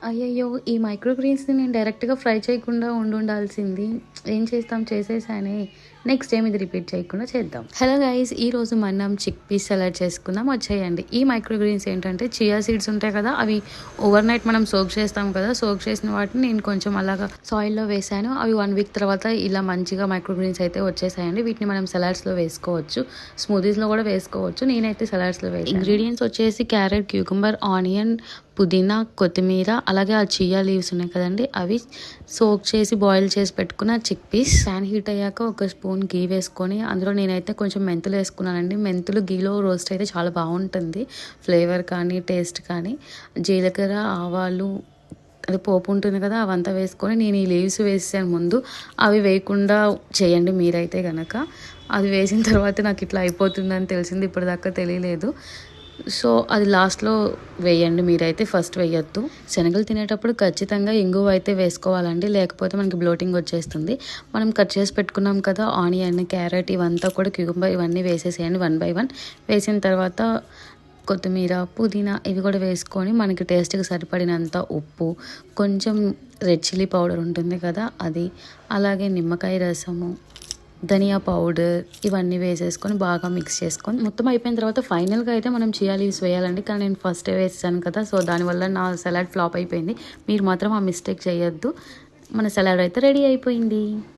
అయ్యయ్యో! ఈ మైక్రో గ్రీన్స్‌ని నేను డైరెక్ట్‌గా ఫ్రై చేయకుండా ఉండుండాల్సింది. ఏం చేస్తాం చేసేసానే. నెక్స్ట్ టైమ్ ఇది రిపీట్ చేయకుండా చేద్దాం. Hello guys! ఈరోజు మనం చిక్ పీస్ సలాడ్ చేసుకుందాం వచ్చేయండి. ఈ మైక్రో గ్రీన్స్ ఏంటంటే చియా సీడ్స్ ఉంటాయి కదా! అవి ఓవర్ నైట్ మనం సోక్ చేస్తాం కదా! సోక్ చేసిన వాటిని నేను కొంచెం అలాగా సాయిల్‌లో వేశాను. అవి 1 వీక్ తర్వాత ఇలా మంచిగా మైక్రో గ్రీన్స్ అయితే వచ్చేసాయండి. వీటిని మనం సలాడ్స్‌లో వేసుకోవచ్చు. స్మూదీస్‌లో కూడా వేసుకోవచ్చు. నేనైతే సలాడ్స్‌లో వేసాను. ఇంగ్రీడియెంట్స్ వచ్చేసి క్యారెట్, క్యూకంబర్, ఆనియన్, పుదీనా, కొత్తిమీర, అలాగే ఆ చియా లీవ్స్ ఉన్నాయి కదండి, అవి సోక్ చేసి బాయిల్ చేసి పెట్టుకున్న చిక్ పీస్. ప్యాన్ హీట్ అయ్యాక ఒక స్పూన్ గీ వేసుకొని అందులో నేనైతే కొంచెం మెంతులు వేసుకున్నానండి. మెంతులు గీలో రోస్ట్ అయితే చాలా బాగుంటుంది, ఫ్లేవర్ కానీ టేస్ట్ కానీ. జీలకర్ర, ఆవాలు, అది పోపు ఉంటుంది కదా, అవంతా వేసుకొని నేను ఈ లీవ్స్ వేసాను ముందు. అవి వేయకుండా చేయండి మీరైతే కనుక. అది వేసిన తర్వాత నాకు ఇట్లా అయిపోతుందని తెలిసింది, ఇప్పటిదాకా తెలియలేదు. సో అది లాస్ట్లో వేయండి మీరైతే, ఫస్ట్ వేయొద్దు. శనగలు తినేటప్పుడు ఖచ్చితంగా ఇంగువ అయితే వేసుకోవాలండి, లేకపోతే మనకి బ్లోటింగ్ వచ్చేస్తుంది. మనం కట్ చేసి పెట్టుకున్నాం కదా ఆనియన్, క్యారెట్, ఇవంతా కూడా క్యూకంబర్ ఇవన్నీ వేసేసేయండి 1 బై 1. వేసిన తర్వాత కొత్తిమీర, పుదీనా ఇవి కూడా వేసుకొని మనకి టేస్ట్కి సరిపడినంత ఉప్పు, కొంచెం రెడ్ చిల్లీ పౌడర్ ఉంటుంది కదా అది, అలాగే నిమ్మకాయ రసము, ధనియా పౌడర్ ఇవన్నీ వేసేసుకొని బాగా మిక్స్ చేసుకొని మొత్తం అయిపోయిన తర్వాత ఫైనల్గా అయితే మనం చియా లీవ్స్ వేయాలండి. కానీ నేను ఫస్టే వేసాను కదా, సో దానివల్ల నా సలాడ్ ఫ్లాప్ అయిపోయింది. మీరు మాత్రం ఆ మిస్టేక్ చేయొద్దు. మన సలాడ్ అయితే రెడీ అయిపోయింది.